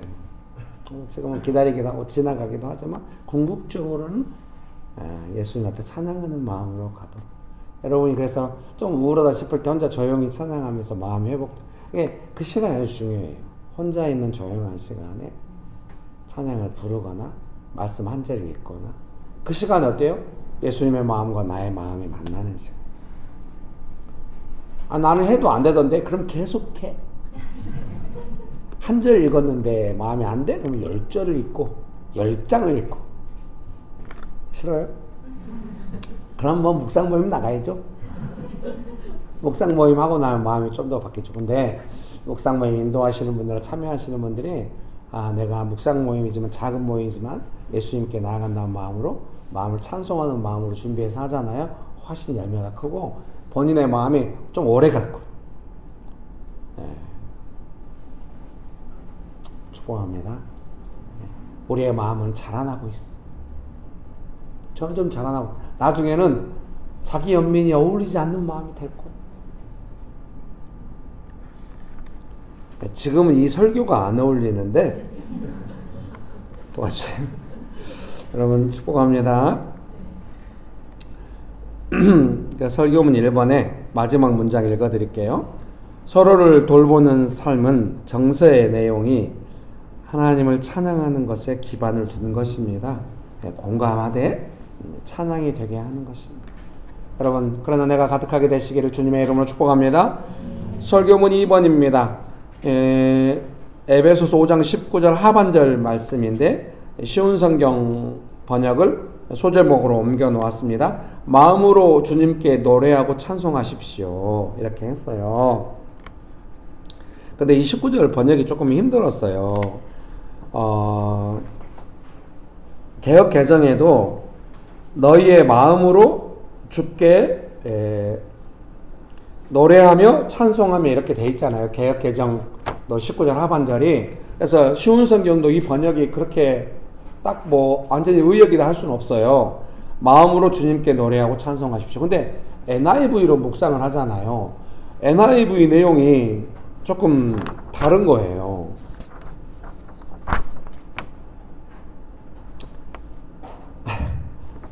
지금은 기다리기도 하고 지나가기도 하지만 궁극적으로는 예수님 앞에 찬양하는 마음으로 가도록. 여러분이 그래서 좀 우울하다 싶을 때 혼자 조용히 찬양하면서 마음 회복. 그 시간이 아주 중요해요. 혼자 있는 조용한 시간에 찬양을 부르거나 말씀 한 절을 읽거나 그 시간 어때요? 예수님의 마음과 나의 마음이 만나는 시간. 아, 나는 해도 안 되던데? 그럼 계속해. 한 절 읽었는데 마음에 안 돼? 그럼 10절을 읽고 10장을 읽고. 싫어요? 그럼 뭐 묵상 모임 나가야죠. 묵상 모임 하고 나면 마음이 좀 더 바뀌죠. 근데 묵상 모임 인도하시는 분들, 참여하시는 분들이 아, 내가 묵상 모임이지만 작은 모임이지만 예수님께 나아간다는 마음으로 마음을 찬송하는 마음으로 준비해서 하잖아요. 훨씬 열매가 크고 본인의 마음이 좀 오래 갈 거예요. 네. 축복합니다. 네. 우리의 마음은 자라나고 있어. 점점 자라나고 나중에는 자기 연민이 어울리지 않는 마음이 될 거예요. 네. 지금은 이 설교가 안 어울리는데 도와주세요. 여러분 축복합니다. 설교문 1번에 마지막 문장 읽어드릴게요. 서로를 돌보는 삶은 정서의 내용이 하나님을 찬양하는 것에 기반을 두는 것입니다. 공감하되 찬양이 되게 하는 것입니다. 여러분, 그러나 내가 가득하게 되시기를 주님의 이름으로 축복합니다. 설교문 2번입니다. 에베소서 5장 19절 하반절 말씀인데 쉬운 성경 번역을 소제목으로 옮겨 놓았습니다. 마음으로 주님께 노래하고 찬송하십시오. 이렇게 했어요. 근데 이 19절 번역이 조금 힘들었어요. 개역 개정에도 너희의 마음으로 주께 노래하며 찬송하며 이렇게 돼 있잖아요. 개역 개정 19절 하반절이. 그래서 쉬운 성경도 이 번역이 그렇게 딱 뭐 완전히 의역이다 할 수는 없어요. 마음으로 주님께 노래하고 찬송하십시오. 근데 NIV로 묵상을 하잖아요. NIV 내용이 조금 다른 거예요.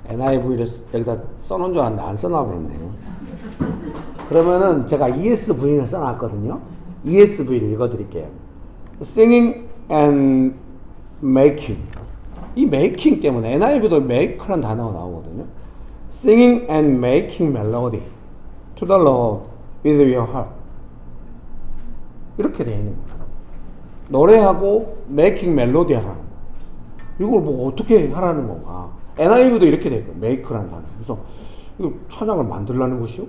NIV를 여기다 써놓은 줄 알았는데 안 써놔버렸네요. 그러면은 제가 ESV를 써놨거든요. ESV를 읽어드릴게요. Singing and making. 이 making 때문에 NIV도 make라는 단어가 나오거든요. Singing and making melody to the Lord with your heart. 이렇게 되어 있는 거예요. 노래하고 making melody 하라는 거예요. 이걸 뭐 어떻게 하라는 건가. NIV도 이렇게 되어 있고 make라는 단어. 그래서 이거 찬양을 만들라는 것이요?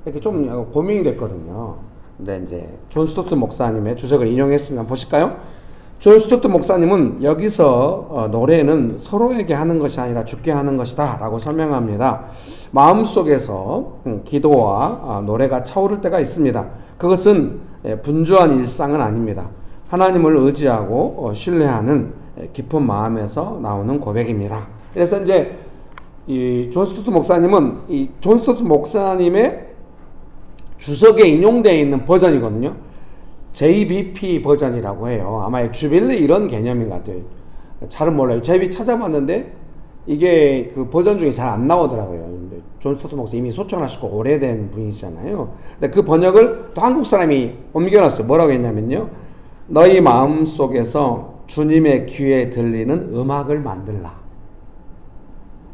이렇게 좀 고민이 됐거든요. 근데 이제 존 스토트 목사님의 주석을 인용했습니다. 보실까요? 존 스토트 목사님은 여기서 노래는 서로에게 하는 것이 아니라 주께 하는 것이다 라고 설명합니다. 마음속에서 기도와 노래가 차오를 때가 있습니다. 그것은 분주한 일상은 아닙니다. 하나님을 의지하고 신뢰하는 깊은 마음에서 나오는 고백입니다. 그래서 이제 이 존 스토트 목사님은 이 존 스토트 목사님의 주석에 인용되어 있는 버전이거든요. JBP 버전이라고 해요. 아마 주빌리 이런 개념인 것 같아요. 잘은 몰라요. JB 찾아봤는데 이게 그 버전 중에 잘 안 나오더라고요. 근데 존 스토트 목사 이미 소천하시고 오래된 분이시잖아요. 근데 그 번역을 또 한국 사람이 옮겨놨어요. 뭐라고 했냐면요. 너희 마음 속에서 주님의 귀에 들리는 음악을 만들라.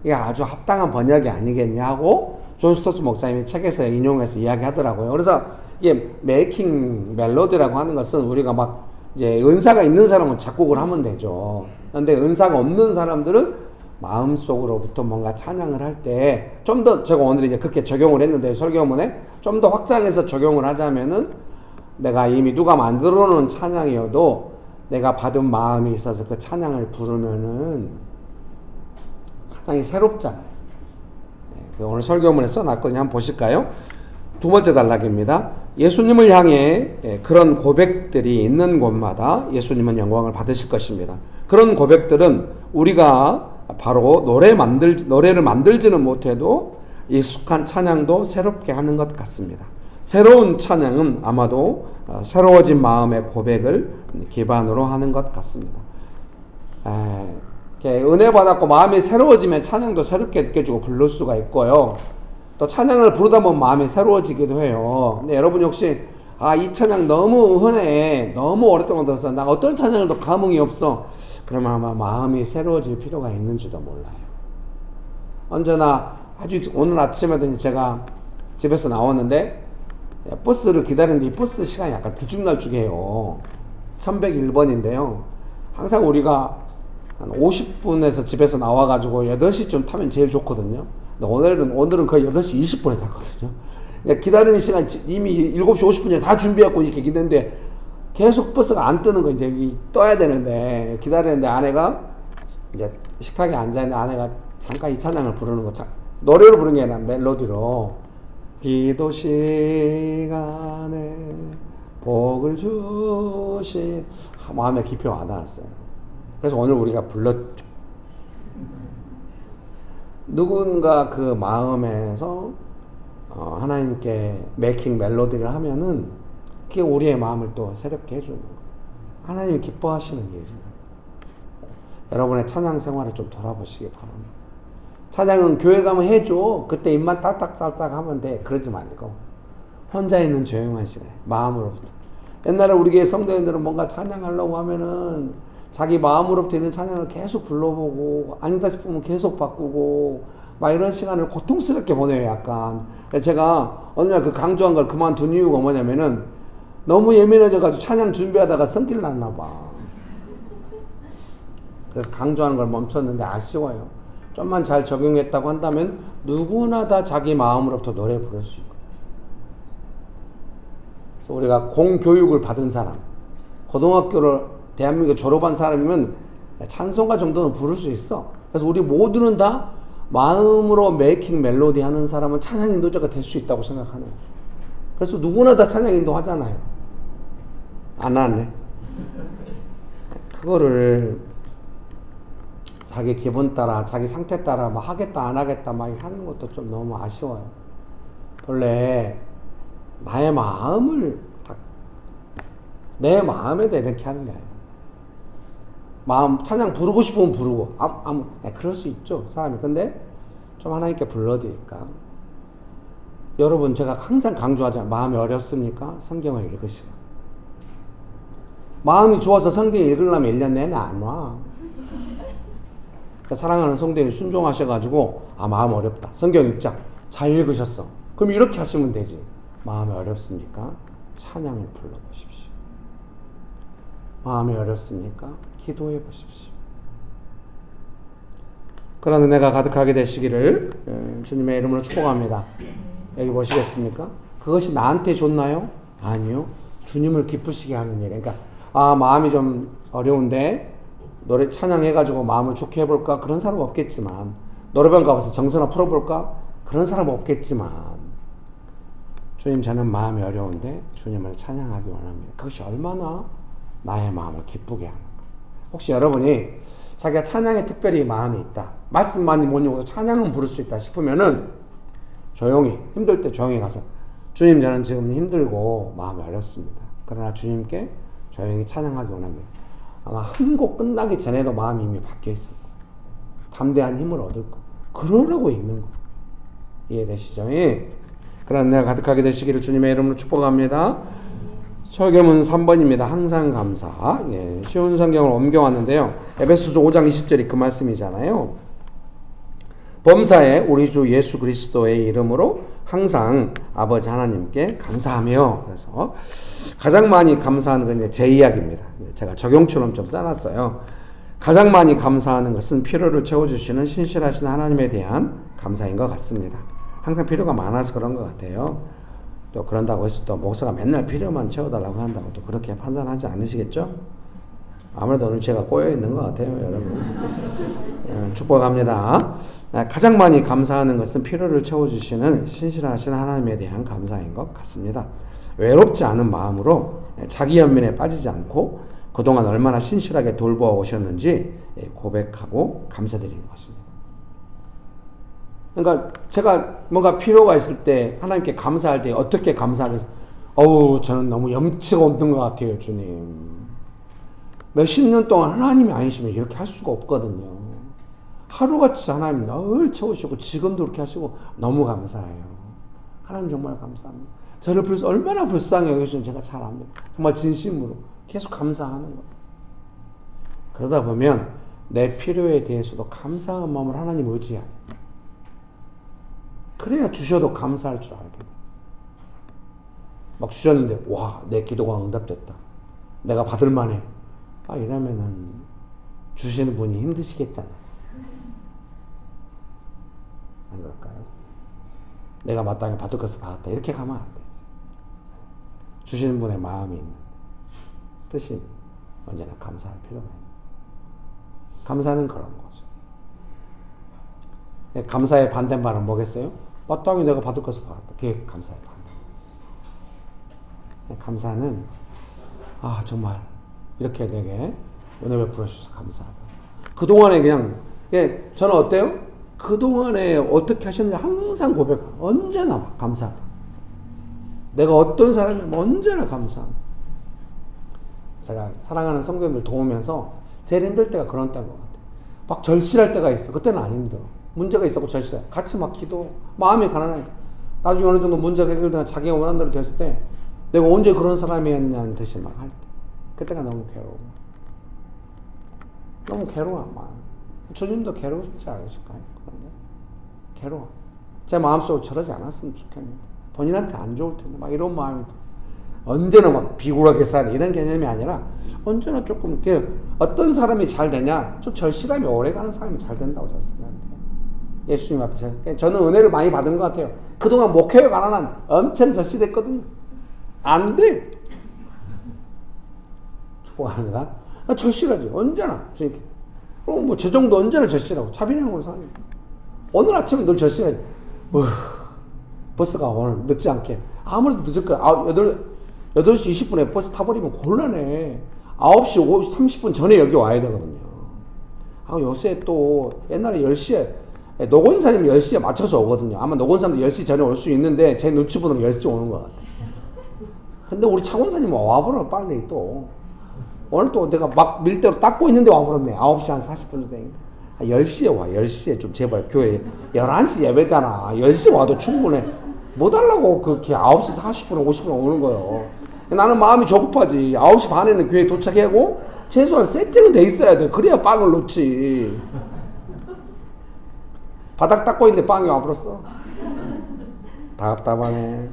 이게 아주 합당한 번역이 아니겠냐고 존 스토트 목사님이 책에서 인용해서 이야기하더라고요. 그래서 이게 메이킹 멜로디라고 하는 것은 우리가 막 이제 은사가 있는 사람은 작곡을 하면 되죠. 그런데 은사가 없는 사람들은 마음속으로부터 뭔가 찬양을 할 때 좀 더 제가 오늘 이제 그렇게 적용을 했는데 설교문에 좀 더 확장해서 적용을 하자면은 내가 이미 누가 만들어 놓은 찬양이어도 내가 받은 마음이 있어서 그 찬양을 부르면은 상당히 새롭잖아요. 네, 오늘 설교문에 써놨거든요. 한번 보실까요? 두 번째 단락입니다. 예수님을 향해 그런 고백들이 있는 곳마다 예수님은 영광을 받으실 것입니다. 그런 고백들은 우리가 바로 노래를 만들지는 못해도 익숙한 찬양도 새롭게 하는 것 같습니다. 새로운 찬양은 아마도 새로워진 마음의 고백을 기반으로 하는 것 같습니다. 은혜 받았고 마음이 새로워지면 찬양도 새롭게 느껴지고 부를 수가 있고요. 또 찬양을 부르다 보면 마음이 새로워지기도 해요. 근데 여러분 혹시 이 찬양 너무 흔해, 너무 오랫동안 들었어, 나 어떤 찬양에도 감흥이 없어, 그러면 아마 마음이 새로워질 필요가 있는지도 몰라요. 언제나 아주 오늘 아침에도 제가 집에서 나왔는데 버스를 기다리는데 이 버스 시간이 약간 들쭉날쭉해요. 1101번인데요 항상 우리가 한 50분에서 집에서 나와가지고 8시쯤 타면 제일 좋거든요. 근데 오늘은 거의 8시 20분에 탔거든요. 기다리는 시간 이미 7시 50분에 다 준비하고 이렇게 기다리는데 계속 버스가 안 뜨는 거, 이제 떠야 되는데 기다리는데 아내가 이제 식탁에 앉아있는 아내가 잠깐 이 찬양을 부르는 거, 노래로 부르는 게 아니라 멜로디로 기도 시간에 복을 주신, 마음에 깊이 와닿았어요. 그래서 오늘 우리가 불렀죠. 누군가 그 마음에서 하나님께 메이킹 멜로디를 하면은 그게 우리의 마음을 또 새롭게 해주는 거예요. 하나님이 기뻐하시는 일이죠. 여러분의 찬양 생활을 좀 돌아보시기 바랍니다. 찬양은 교회 가면 해줘. 그때 입만 딸딱딸딱 하면 돼. 그러지 말고 혼자 있는 조용한 시간, 마음으로부터. 옛날에 우리 교회 성도님들은 뭔가 찬양하려고 하면은 자기 마음으로부터 있는 찬양을 계속 불러보고 아니다 싶으면 계속 바꾸고 막 이런 시간을 고통스럽게 보내요. 약간 제가 어느 날 그 강조한 걸 그만둔 이유가 뭐냐면은 너무 예민해져가지고 찬양 준비하다가 성질 났나 봐. 그래서 강조하는 걸 멈췄는데 아쉬워요. 좀만 잘 적용했다고 한다면 누구나 다 자기 마음으로부터 노래 부를 수 있고, 그래서 우리가 공교육을 받은 사람, 고등학교를 대한민국에 졸업한 사람이면 찬송가 정도는 부를 수 있어. 그래서 우리 모두는 다 마음으로 메이킹 멜로디 하는 사람은 찬양 인도자가 될 수 있다고 생각하는 거죠. 그래서 누구나 다 찬양 인도 하잖아요. 안 하네. 그거를 자기 기분 따라, 자기 상태 따라 막 하겠다 안 하겠다 막 하는 것도 좀 너무 아쉬워요. 원래 나의 마음을 내 마음에 대해 이렇게 하는 게 아니에요. 마음 찬양 부르고 싶으면 부르고 그럴 수 있죠, 사람이. 근데 좀 하나님께 불러드릴까? 여러분, 제가 항상 강조하잖아요. 마음이 어렵습니까? 성경을 읽으시라. 마음이 좋아서 성경 읽으려면 1년 내내 안 와. 사랑하는 성도님 순종하셔가지고 마음 어렵다, 성경 읽자. 잘 읽으셨어. 그럼 이렇게 하시면 되지. 마음이 어렵습니까? 찬양을 불러보십시오. 마음이 어렵습니까? 기도해 보십시오. 그런 은혜가 가득하게 되시기를 주님의 이름으로 축복합니다. 여기 보시겠습니까? 그것이 나한테 좋나요? 아니요. 주님을 기쁘시게 하는 일. 그러니까 마음이 좀 어려운데 노래 찬양해가지고 마음을 좋게 해볼까? 그런 사람 없겠지만, 노래방 가서 정서나 풀어볼까? 그런 사람 없겠지만, 주님, 저는 마음이 어려운데 주님을 찬양하기 원합니다. 그것이 얼마나 나의 마음을 기쁘게 하는가. 혹시 여러분이 자기가 찬양에 특별히 마음이 있다, 말씀만이 못 읽어도 찬양은 부를 수 있다 싶으면은 조용히, 힘들 때 조용히 가서, 주님, 저는 지금 힘들고 마음이 어렵습니다. 그러나 주님께 조용히 찬양하기 원합니다. 아마 한 곡 끝나기 전에도 마음이 이미 바뀌어 있을 거예요. 담대한 힘을 얻을 거예요. 그러려고 읽는 거예요. 이해되시죠? 예. 그런 은혜가 가득하게 되시기를 주님의 이름으로 축복합니다. 설교문 3번입니다. 항상 감사. 예, 쉬운 성경을 옮겨왔는데요. 에베소서 5장 20절이 그 말씀이잖아요. 범사에 우리 주 예수 그리스도의 이름으로 항상 아버지 하나님께 감사하며, 그래서 가장 많이 감사하는 건 이제 제 이야기입니다. 제가 적용처럼 좀 써놨어요. 가장 많이 감사하는 것은 필요를 채워주시는 신실하신 하나님에 대한 감사인 것 같습니다. 항상 필요가 많아서 그런 것 같아요. 또 그런다고 해서 또 목사가 맨날 필요만 채워달라고 한다고 또 그렇게 판단하지 않으시겠죠? 아무래도 오늘 제가 꼬여있는 것 같아요, 여러분. 축복합니다. 가장 많이 감사하는 것은 필요를 채워주시는 신실하신 하나님에 대한 감사인 것 같습니다. 외롭지 않은 마음으로 자기 연민에 빠지지 않고 그동안 얼마나 신실하게 돌보아 오셨는지 고백하고 감사드리는 것입니다. 그러니까 제가 뭔가 필요가 있을 때 하나님께 감사할 때 어떻게 감사하겠어요? 저는 너무 염치가 없는 것 같아요, 주님. 몇십 년 동안 하나님이 아니시면 이렇게 할 수가 없거든요. 하루같이 하나님 늘 채우시고 지금도 그렇게 하시고 너무 감사해요. 하나님 정말 감사합니다. 저를 얼마나 불쌍히 여기시는지 제가 잘 압니다. 정말 진심으로 계속 감사하는 거예요. 그러다 보면 내 필요에 대해서도 감사한 마음으로 하나님 의지하게 돼요. 그래야 주셔도 감사할 줄 알게 돼요. 막 주셨는데 와, 내 기도가 응답됐다, 내가 받을 만해, 이러면은 주시는 분이 힘드시겠잖아요. 안 그럴까요? 내가 마땅히 받을 것을 받았다, 이렇게 가면 안 되지. 주시는 분의 마음이 있는 뜻이 언제나 감사할 필요가 있는. 감사는 그런 거죠. 감사의 반대말은 뭐겠어요? 마땅히 내가 받을 것을 받았다, 그게 감사의 반대. 감사는 정말 이렇게 내게 은혜 베풀어 주셔서 감사하다. 그동안에 그냥, 저는 어때요? 그동안에 어떻게 하셨는지 항상 고백하고 언제나 막 감사하다. 내가 어떤 사람이면 언제나 감사하다. 제가 사랑하는 성도님들 도우면서 제일 힘들 때가 그런 때인 것 같아요. 막 절실할 때가 있어. 그때는 안 힘들어. 문제가 있었고 절실해. 같이 막 기도, 마음이 가난하니까. 나중에 어느 정도 문제가 해결되나 자기가 원하는 대로 됐을 때 내가 언제 그런 사람이었냐는 듯이 막 할 때, 그때가 너무 괴로워. 너무 괴로워. 막 주님도 괴로우시지 않으실까요? 그런데 괴로워. 제 마음속으로 저러지 않았으면 좋겠는데, 본인한테 안 좋을 텐데, 막 이런 마음이 들어. 언제나 막 비굴하게 사는 이런 개념이 아니라 언제나 조금 이렇게, 어떤 사람이 잘 되냐, 좀 절실함이 오래가는 사람이 잘 된다고 저는 생각해요. 예수님 앞에서. 저는 은혜를 많이 받은 것 같아요. 그동안 목회에 관한 한 엄청 절실했거든요. 안 돼. 축복합니다. 절실하지, 언제나 주님께. 그럼 뭐 제 정도 언제나 절실하고 차비량으로 사는. 오늘 아침에 늘 절실하지. 버스가 오늘 늦지 않게, 아무래도 늦을 거야. 8시 20분에 버스 타버리면 곤란해. 9시 30분 전에 여기 와야 되거든요. 요새 또 옛날에 10시에 노건사님 10시에 맞춰서 오거든요. 아마 노건사님도 10시 전에 올 수 있는데 제 눈치보는 10시 오는 것 같아. 근데 우리 차권사님은 와버려 빨리. 또 오늘 또 내가 막 밀대로 닦고 있는데 와버렸네. 9시 한 40분 정도 되니까 10시에 와. 10시에 좀 제발. 교회 11시 예배잖아. 10시에 와도 충분해. 뭐 달라고 그렇게 9시 40분 50분 오는 거예요. 나는 마음이 조급하지. 9시 반에는 교회에 도착하고 최소한 세팅은 돼 있어야 돼. 그래야 빵을 놓지. 바닥 닦고 있는데 빵이 와버렸어. 답답하네.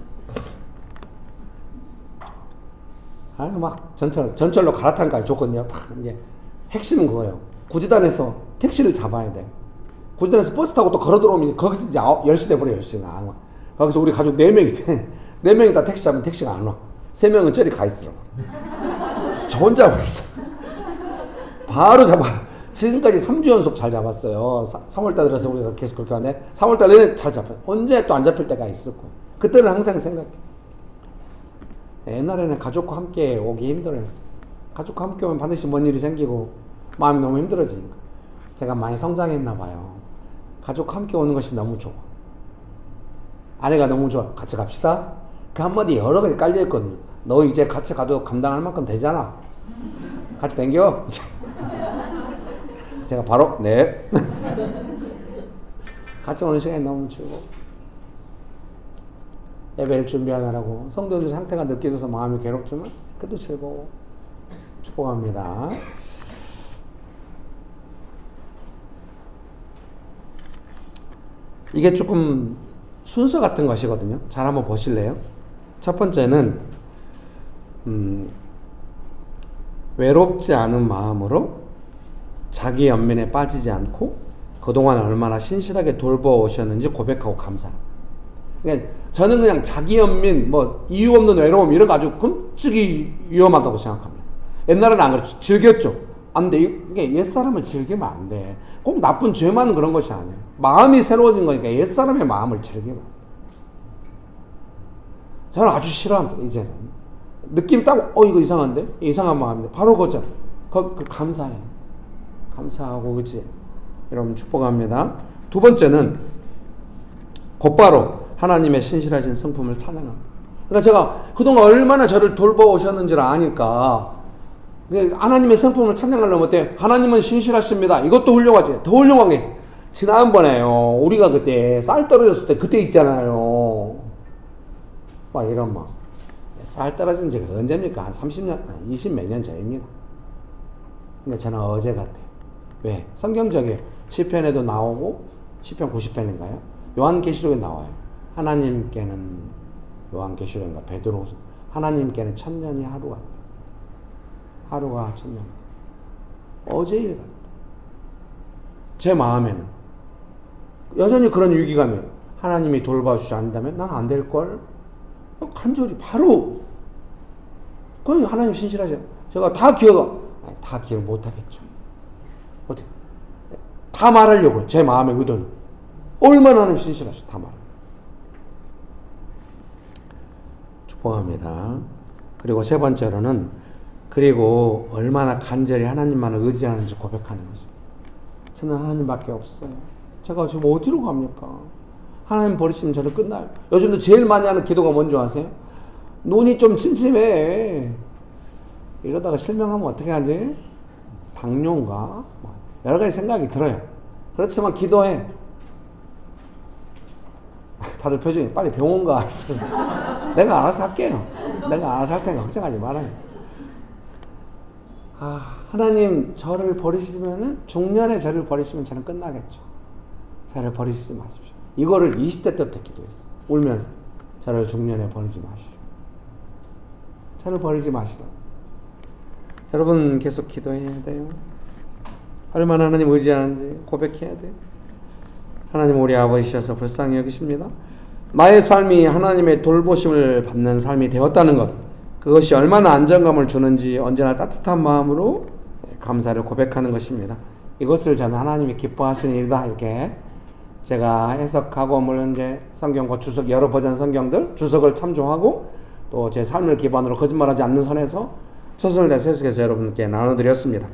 막 전철로 갈아탄까지 줬거든요. 이제 핵심은 그거예요. 구지단에서 택시를 잡아야 돼. 구전에서 버스 타고 또 걸어 들어오면 거기서 이제 10시 돼버려. 10시가 안 와. 거기서 우리 가족 4명이 돼. 4명이 다 택시 잡으면 택시가 안 와. 3명은 저리 가 있으라고. 저 혼자 와 있어. 바로 잡아. 지금까지 3주 연속 잘 잡았어요. 3월달 들어서 우리가 계속 그렇게 하네. 3월달 내내 잘 잡아요. 언제 또 안 잡힐 때가 있었고. 그때는 항상 생각해. 옛날에는 가족과 함께 오기 힘들어했어요. 가족과 함께 오면 반드시 뭔 일이 생기고 마음이 너무 힘들어지니까. 제가 많이 성장했나 봐요. 가족과 함께 오는 것이 너무 좋아. 아내가 너무 좋아. 같이 갑시다. 그 한마디 여러 가지 깔려있거든요. 너 이제 같이 가도 감당할 만큼 되잖아. 같이 댕겨. 제가 바로 네. 같이 오는 시간이 너무 즐거워. 예배를 준비하느라고 성도들 상태가 느껴져서 마음이 괴롭지만 그래도 즐거워. 축복합니다. 이게 조금 순서 같은 것이거든요. 잘 한번 보실래요? 첫 번째는 외롭지 않은 마음으로 자기 연민에 빠지지 않고 그동안 얼마나 신실하게 돌보오셨는지 고백하고 감사. 그러니까 저는 그냥 자기 연민, 뭐 이유 없는 외로움 이런 거 아주 끔찍이 위험하다고 생각합니다. 옛날에는 안 그랬죠. 즐겼죠. 안 돼. 이게 옛사람을 즐기면 안 돼. 꼭 나쁜 죄만 그런 것이 아니에요. 마음이 새로워진 거니까 옛사람의 마음을 즐기면 안 돼. 저는 아주 싫어합니다. 이제는 느낌 딱 이거 이상한데? 이상한 마음인데 바로 거죠. 그 감사해요. 감사하고 그치? 여러분 축복합니다. 두 번째는 곧바로 하나님의 신실하신 성품을 찬양합니다. 그러니까 제가 그동안 얼마나 저를 돌보오셨는지를 아니까 하나님의 성품을 찬양하려면 어때요? 하나님은 신실하십니다. 이것도 훌륭하지. 더 훌륭한 게 있어요. 지난번에요. 우리가 그때 쌀 떨어졌을 때 그때 있잖아요. 막 이런 막 쌀 떨어진 지가 언제입니까? 한 30년, 20 몇 년 전입니다. 근데 저는 어제 같아요. 왜? 성경적이에요. 시편에도 나오고 시편 90편인가요? 요한계시록에 나와요. 하나님께는 요한계시록인가 베드로후서 하나님께는 천년이 하루 같다. 하루가 천년. 어제 일 같다. 제 마음에는 여전히 그런 위기감이에요. 하나님이 돌봐주지 않는다면 난 안 될걸? 간절히 바로 그건 하나님 신실하죠. 제가 다 기억 못하겠죠. 어떻게 다 말하려고요. 제 마음의 의도는 얼마나 하나님 신실하셔. 다 말. 축복합니다. 그리고 세 번째로는 그리고 얼마나 간절히 하나님만을 의지하는지 고백하는 거죠. 저는 하나님밖에 없어요. 제가 지금 어디로 갑니까? 하나님 버리시면 저는 끝나요. 요즘도 제일 많이 하는 기도가 뭔지 아세요? 눈이 좀 침침해. 이러다가 실명하면 어떻게 하지? 당뇨인가? 여러 가지 생각이 들어요. 그렇지만 기도해. 다들 표정이 빨리 병원 가. 내가 알아서 할게요. 내가 알아서 할 테니까 걱정하지 말아요. 하나님 저를 버리시면은 중년에 저를 버리시면 저는 끝나겠죠. 저를 버리시지 마십시오. 이거를 20대 때부터 기도했어요. 울면서 저를 중년에 버리지 마시오. 저를 버리지 마시오. 여러분 계속 기도해야 돼요. 얼마나 하나님 의지하는지 고백해야 돼요. 하나님 우리 아버지셔서 불쌍히 여기십니다. 나의 삶이 하나님의 돌보심을 받는 삶이 되었다는 것, 그것이 얼마나 안정감을 주는지 언제나 따뜻한 마음으로 감사를 고백하는 것입니다. 이것을 저는 하나님이 기뻐하시는 일이다 이렇게 제가 해석하고 물론 이제 성경과 주석 여러 버전 성경들 주석을 참조하고 또 제 삶을 기반으로 거짓말하지 않는 선에서 처설대서 해석해서 여러분께 나눠드렸습니다.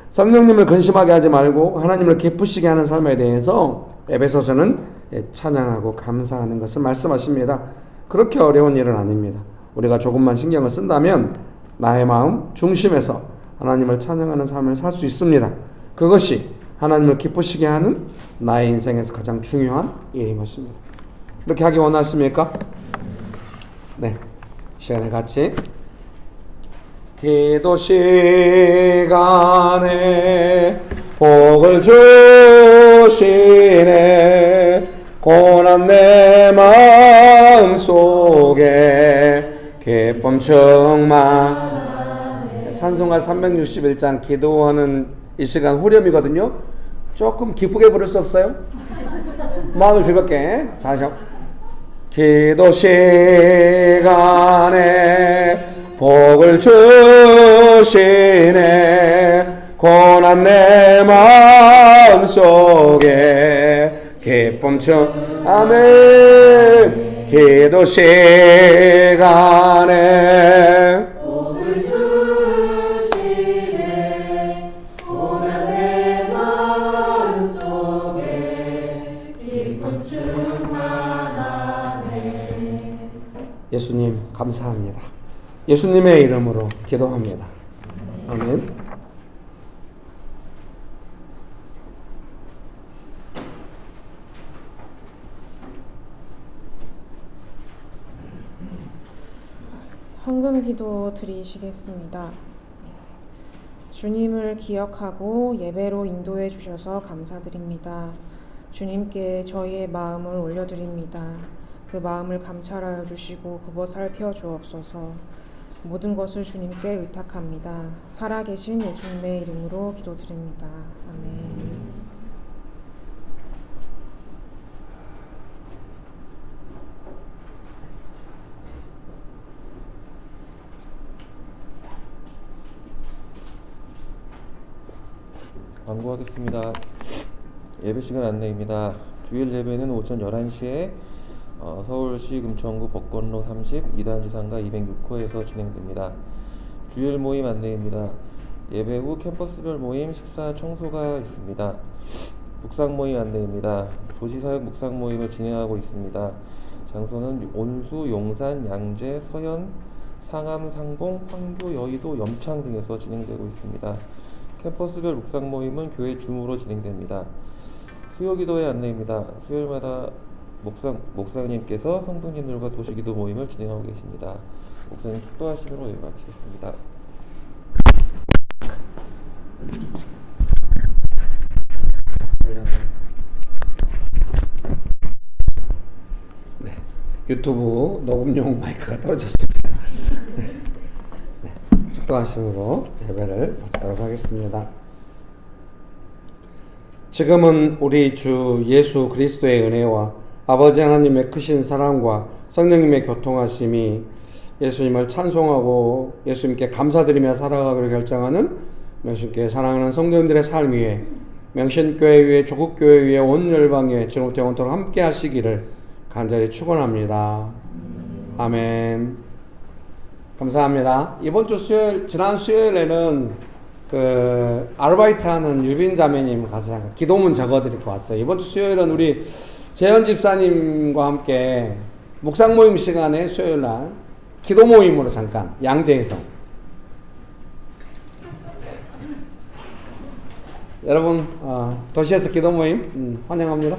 성령님을 근심하게 하지 말고 하나님을 기쁘시게 하는 삶에 대해서 에베소서는 찬양하고 감사하는 것을 말씀하십니다. 그렇게 어려운 일은 아닙니다. 우리가 조금만 신경을 쓴다면 나의 마음 중심에서 하나님을 찬양하는 삶을 살 수 있습니다. 그것이 하나님을 기쁘시게 하는 나의 인생에서 가장 중요한 일인 것입니다. 이렇게 하기 원하십니까? 네, 시간에 같이 기도 시간에 복을 주시네 고난 내 마음 속에 기쁨 충만. 찬송가 361장 기도하는 이 시간 후렴이거든요. 조금 기쁘게 부를 수 없어요? 마음을 즐겁게. 자, 기도 시간에 복을 주시네. 고난 내 마음속에 기쁨 주 아멘. 기도 시간에 예수님 감사합니다. 예수님의 이름으로 기도합니다. 아멘. 헌금기도 드리시겠습니다. 주님을 기억하고 예배로 인도해 주셔서 감사드립니다. 주님께 저희의 마음을 올려드립니다. 그 마음을 감찰하여 주시고 굽어 살펴 주옵소서. 모든 것을 주님께 의탁합니다. 살아계신 예수님의 이름으로 기도드립니다. 아멘. 광고하겠습니다. 예배 시간 안내입니다. 주일 예배는 오전 11시에 서울시 금천구 법권로 30 2단 지상가 206호에서 진행됩니다. 주일 모임 안내입니다. 예배 후 캠퍼스별 모임, 식사, 청소가 있습니다. 묵상 모임 안내입니다. 도시사역 묵상 모임을 진행하고 있습니다. 장소는 온수, 용산, 양재, 서현, 상암, 상봉, 황교, 여의도, 염창 등에서 진행되고 있습니다. 캠퍼스별 묵상 모임은 교회 줌으로 진행됩니다. 수요기도회 안내입니다. 수요일마다 목사님께서 성도님들과 도시기도 모임을 진행하고 계십니다. 목사님 축도하시므로 예배 마치겠습니다. 네, 유튜브 녹음용 마이크가 떨어졌습니다. 네, 축도하심으로 예배를 마치도록 하겠습니다. 지금은 우리 주 예수 그리스도의 은혜와 아버지 하나님의 크신 사랑과 성령님의 교통하심이 예수님을 찬송하고 예수님께 감사드리며 살아가기로 결정하는 명신교회 사랑하는 성도님들의 삶 위에, 명신교회 위에, 조국교회 위에, 온 열방 위에 지금부터 영원토록 함께 하시기를 간절히 축원합니다. 아멘. 감사합니다. 이번 주 수요일, 지난 수요일에는 아르바이트하는 유빈 자매님 가서 잠깐 기도문 적어드리고 왔어요. 이번 주 수요일은 우리 재현 집사님과 함께 묵상 모임 시간에 수요일 날 기도 모임으로 잠깐 양재에서 여러분 도시에서 기도 모임 환영합니다.